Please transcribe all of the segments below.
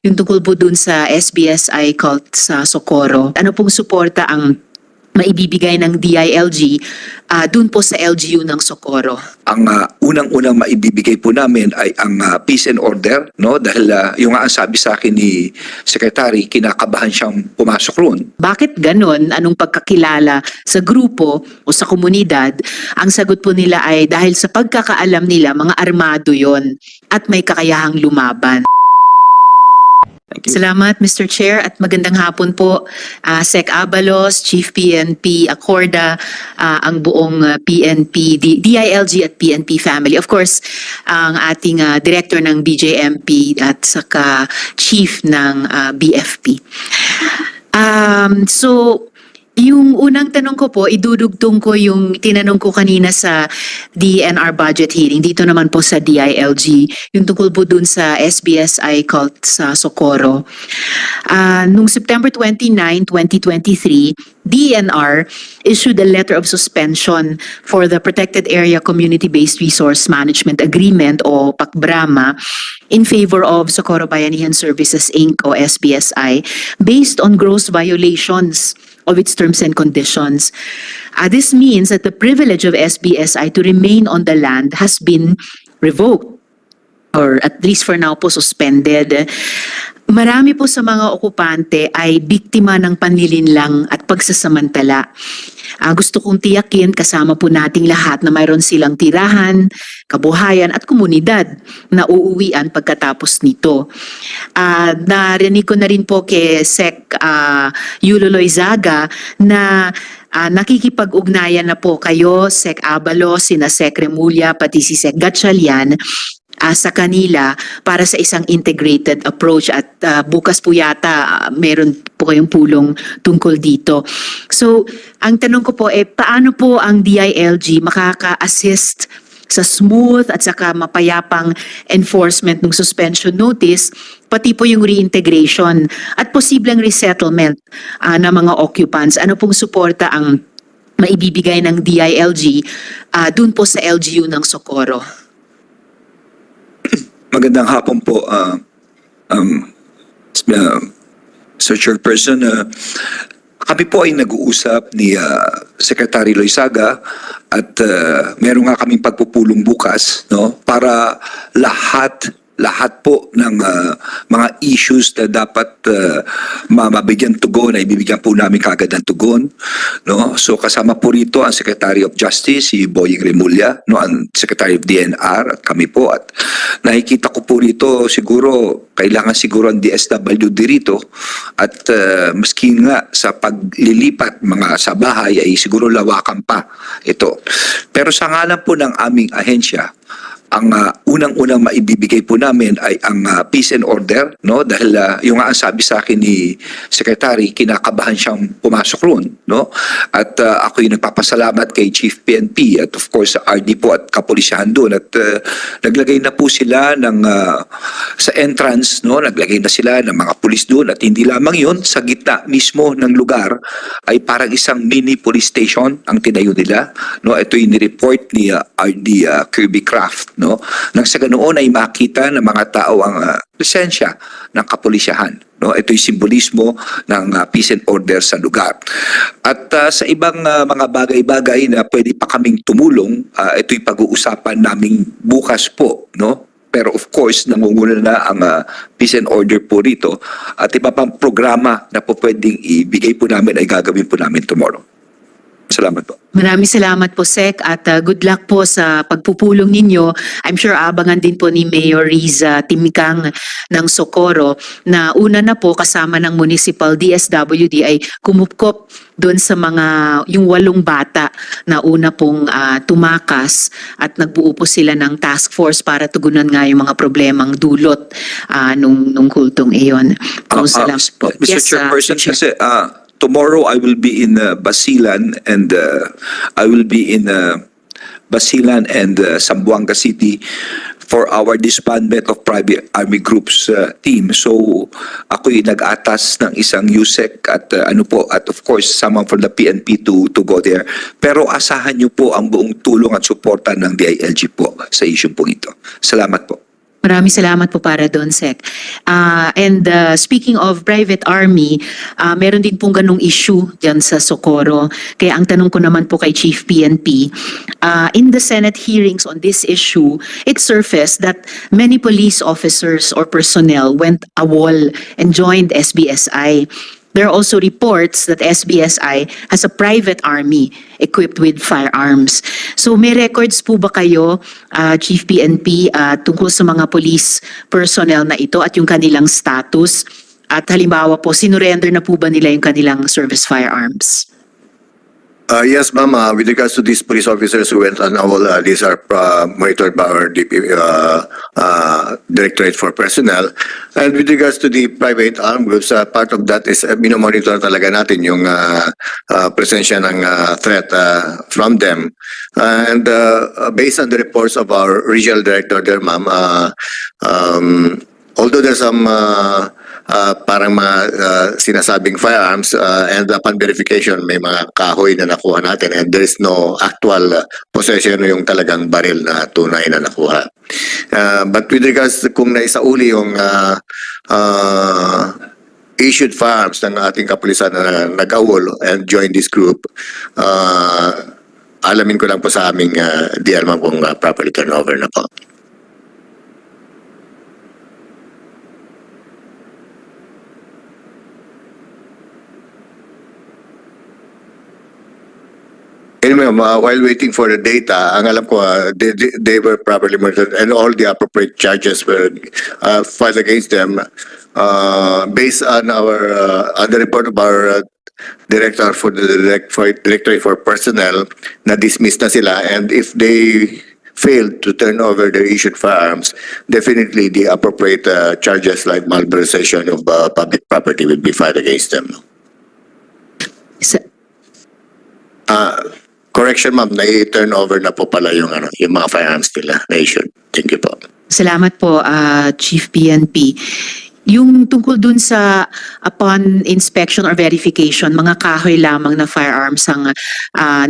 yung tungkol po dun sa SBSI cult sa Socorro. Ano pong suporta ang maibibigay ng DILG dun po sa LGU ng Socorro? Ang unang-unang maibibigay po namin ay ang peace and order, no? Dahil yung ang sabi sa akin ni Secretary, kinakabahan siyang pumasok roon. Bakit ganon? Anong pagkakilala sa grupo o sa komunidad? Ang sagot po nila ay dahil sa pagkakaalam nila, mga armado yon at may kakayahang lumaban. Thank you. Salamat, Mr. Chair, at magandang hapon po, Sec Abalos, Chief PNP Acorda, ang buong PNP, DILG at PNP family. Of course, ang ating Director ng BJMP at saka Chief ng BFP. So, yung unang tanong ko po, idudugtong ko yung tinanong ko kanina sa DNR budget hearing. Dito naman po sa DILG, yung tungkol po dun sa SBSI cult sa Socorro. Nung September 29, 2023, DNR issued a letter of suspension for the Protected Area Community-Based Resource Management Agreement o PACBRAMA in favor of Socorro Bayanihan Services Inc. o SBSI based on gross violations of its terms and conditions. This means that the privilege of SBSI to remain on the land has been revoked, or at least for now po suspended. Marami po sa mga okupante ay biktima ng panlilinlang at pagsasamantala. Gusto kong tiyakin kasama po nating lahat na mayroon silang tirahan, kabuhayan at komunidad na uuwian pagkatapos nito. Narinig ko na rin po kay Sec Yulo Loizaga na nakikipag-ugnayan na po kayo, Sec Abalos, sina Sec Remulla, pati si Sec Gatchalian, sa kanila para sa isang integrated approach at bukas po yata meron po kayong pulong tungkol dito. So, ang tanong ko po paano po ang DILG makaka-assist sa smooth at saka mapayapang enforcement ng suspension notice, pati po yung reintegration at posibleng resettlement ng mga occupants? Ano pong suporta ang maibibigay ng DILG dun po sa LGU ng Socorro? Magandang hapon po, Sir Chairperson. Kami po ay nag-uusap ni Secretary Loizaga at meron nga kaming pagpupulong bukas, no, para lahat po ng mga issues na dapat mabigyan tugon ay bibigyan po namin kaagad ng tugon, no? So kasama po rito ang Secretary of Justice si Boying Remulla, no, ang Secretary of DNR at kami po, at nakikita ko po rito siguro kailangan siguro ang DSWD rito at maski nga sa paglilipat mga sa bahay ay siguro lawakan pa ito. Pero sa ngalan po ng aming ahensya, ang unang-unang maibibigay po namin ay ang peace and order, no? Dahil yung ang sabi sa akin ni Secretary, kinakabahan siyang pumasok roon, no? At ako yung nagpapasalamat kay Chief PNP at of course RD po at kapulisahan doon, at naglagay na po sila ng sa entrance, no? Naglagay na sila ng mga pulis doon, at hindi lamang yun, sa gitna mismo ng lugar ay parang isang mini police station ang tinayo nila, no? Ito yung ni-report ni RD Kirby Craft, no? Nang sa ganoon ay makita ng mga tao ang presensya ng kapulisyahan, no? Ito yung simbolismo ng peace and order sa lugar. At sa ibang mga bagay-bagay na pwede pa kaming tumulong, ito yung pag-uusapan naming bukas po, no? Pero of course, nangunguna na ang peace and order po rito, at iba pang programa na po pwedeng ibigay po namin ay gagawin po namin tomorrow. Salamat po. Maraming salamat po, Sec, at good luck po sa pagpupulong ninyo. I'm sure abangan din po ni Mayor Riza Timikang ng Socorro na una na po kasama ng Municipal DSWD ay kumupkop doon sa yung 8 bata na una pong tumakas, at nagbuo po sila ng task force para tugunan nga yung mga problemang dulot nung kultong iyon. Salamat po. Mr. Chairperson, kasi tomorrow I will be in Basilan and Zamboanga City for our disbandment of private army groups team. So ako'y nag-atas ng isang USEC at at of course someone from the PNP to go there. Pero asahan niyo po ang buong tulong at suporta ng DILG po sa issue po ito. Salamat po. Maraming salamat po para doon, Sec. And speaking of private army, meron din pong ganong issue dyan sa Socorro. Kaya ang tanong ko naman po kay Chief PNP, in the Senate hearings on this issue, it surfaced that many police officers or personnel went AWOL and joined SBSI. There are also reports that SBSI has a private army equipped with firearms. So may records po ba kayo, Chief PNP, tungkol sa mga police personnel na ito at yung kanilang status? At halimbawa po, sinurrender na po ba nila yung kanilang service firearms? Yes, ma'am. With regards to these police officers who went on AWOL, these are monitored by our Directorate for Personnel. And with regards to the private armed groups, part of that is minomonitor talaga natin yung presensya ng threat from them. And based on the reports of our regional director there, ma'am, although there's some parang mga sinasabing firearms and upon verification may mga kahoy na nakuha natin and there is no actual possession yung talagang baril na tunay na nakuha. But with regards to kung naisauli yung issued firearms ng ating kapulisan na nag-awol and join this group, alamin ko lang po sa aming DL ma'am kung properly turnover na po. Anyway, while waiting for the data, ang alam ko, they were properly monitored and all the appropriate charges were filed against them based on on the report of our director for the Directorate for Personnel na dismiss na sila, and if they failed to turn over their issued firearms, definitely the appropriate charges like malversation of public property will be filed against them. Correction, ma'am, na-turn over na po pala yung mga firearms nila na issued. Thank you po. Salamat po, Chief PNP. Yung tungkol dun sa upon inspection or verification, mga kahoy lamang na firearms ang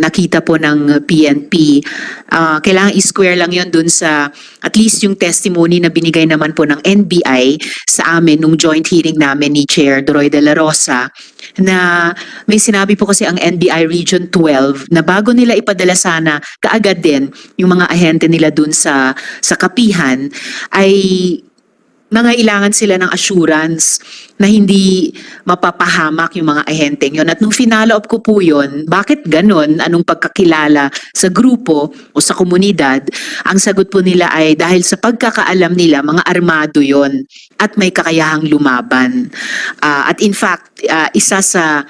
nakita po ng PNP. Kailangan i-square lang yon dun sa at least yung testimony na binigay naman po ng NBI sa amin nung joint hearing namin ni Chair Doroy de la Rosa, na may sinabi po kasi ang NBI Region 12 na bago nila ipadala sana kaagad din yung mga ahente nila dun sa kapihan, ay nangailangan sila ng assurance na hindi mapapahamak yung mga ahenteng yun. At nung finalo up ko po yun, bakit ganon? Anong pagkakilala sa grupo o sa komunidad? Ang sagot po nila ay dahil sa pagkakaalam nila, mga armado yon at may kakayahang lumaban. At in fact, isa sa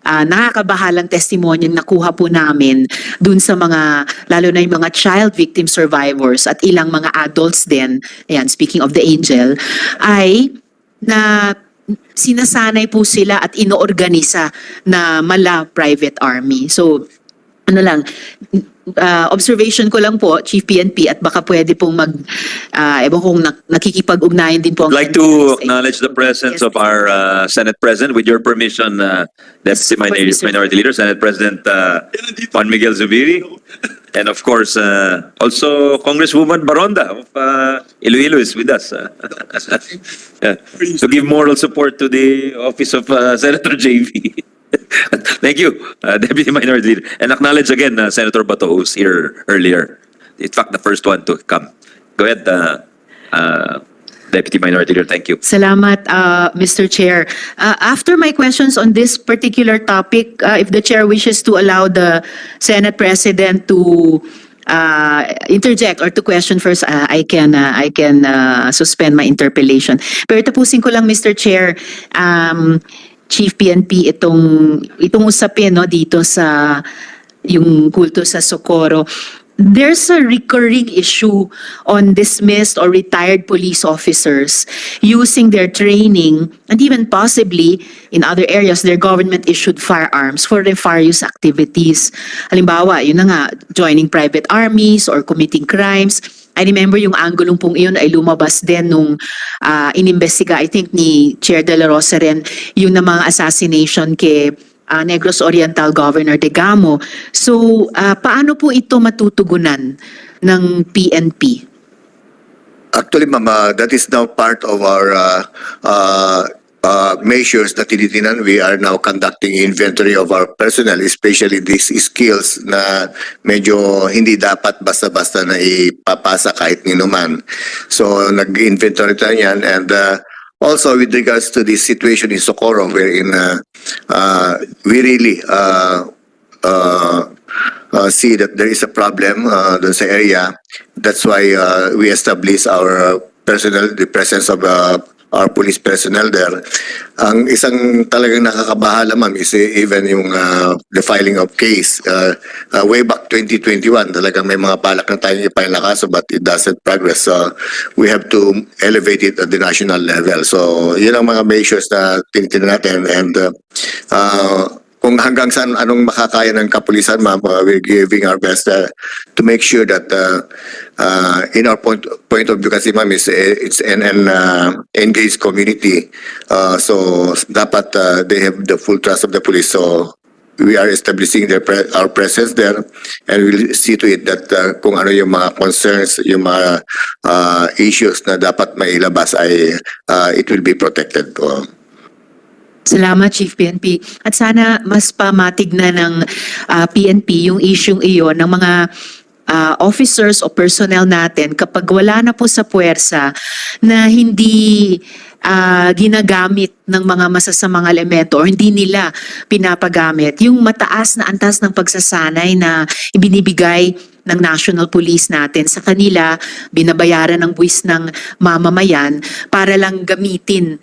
nakakabahalang testimonyang nakuha po namin dun sa mga, lalo na yung mga child victim survivors at ilang mga adults din, ayan, speaking of the angel, ay na sinasanay po sila at inoorganisa na mala private army. So, ano lang, observation ko lang po, Chief PNP, at baka pwede pong ewan kong nakikipag-ugnayan din po. I'd like to acknowledge the presence of our Senate President. With your permission, Deputy Minority Leader, Senate President Juan Miguel Zubiri, and of course, also Congresswoman Baronda of Iloilo is with us. To give moral support to the office of Senator JV. Thank you, Deputy Minority Leader. And acknowledge again Senator Bato, who's here earlier. In fact, the first one to come. Go ahead, Deputy Minority Leader. Thank you. Salamat, Mr. Chair. After my questions on this particular topic, if the Chair wishes to allow the Senate President to interject or to question first, I can suspend my interpellation. Pero tapusin ko lang, Mr. Chair, Chief PNP, itong usapin no dito sa yung kulto sa Socorro. There's a recurring issue on dismissed or retired police officers using their training and even possibly in other areas their government-issued firearms for nefarious activities. Halimbawa, yun na nga, joining private armies or committing crimes. I remember yung anggulong pong iyon ay lumabas din nung inimbestiga, I think ni Chair De La Rosa rin, yung na mga assassination kay Negros Oriental Governor Degamo. So, paano po ito matutugunan ng PNP? Actually, ma'am, that is now part of our measures na tinitinan. We are now conducting inventory of our personnel, especially these skills na medyo hindi dapat basta-basta na ipapasa kahit ninuman. So, nag-inventory tayo yan. And also, with regards to this situation in Socorro, wherein we really see that there is a problem dun sa area. That's why we establish our personnel, the presence of our police personnel there. Ang isang talagang nakakabahala, ma'am, is even yung the filing of case. Way back 2021, talagang may mga balak na tayong i-file na kaso but it doesn't progress. So we have to elevate it at the national level. So yun ang mga measures na tinitin natin and kung hanggang saan anong makakaya ng kapulisan, ma'am, we're giving our best to make sure that in our point of view kasi, ma'am, it's an engaged community. So dapat they have the full trust of the police. So we are establishing our presence there and we'll see to it that kung ano yung mga concerns, yung mga issues na dapat mailabas ay it will be protected po. Salamat, Chief PNP. At sana mas pamatig na ng PNP yung isyung iyon ng mga officers o personnel natin kapag wala na po sa puwersa na hindi ginagamit ng mga masasamang elemento o hindi nila pinapagamit. Yung mataas na antas ng pagsasanay na ibinibigay ng National Police natin sa kanila, binabayaran ng buwis ng mamamayan para lang gamitin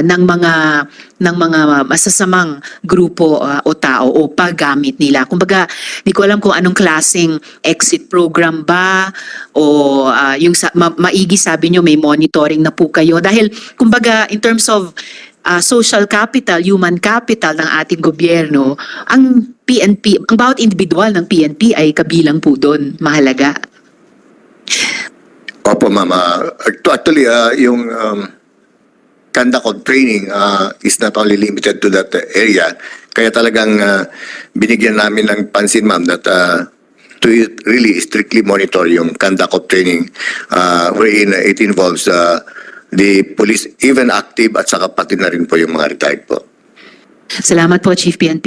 ng mga masasamang grupo o tao o paggamit nila. Kumbaga, di ko alam kung anong klaseng exit program ba o yung maigi sabi nyo may monitoring na po kayo. Dahil kumbaga in terms of social capital, human capital ng ating gobyerno, ang PNP, ang bawat individual ng PNP ay kabilang po doon, mahalaga. Opo, ma'am. Actually, yung conduct of training is not only limited to that area. Kaya talagang binigyan namin ng pansin, ma'am, that to really strictly monitor yung conduct of training wherein it involves the police, even active at saka pati na rin po yung mga retired po. Salamat po, Chief PNP.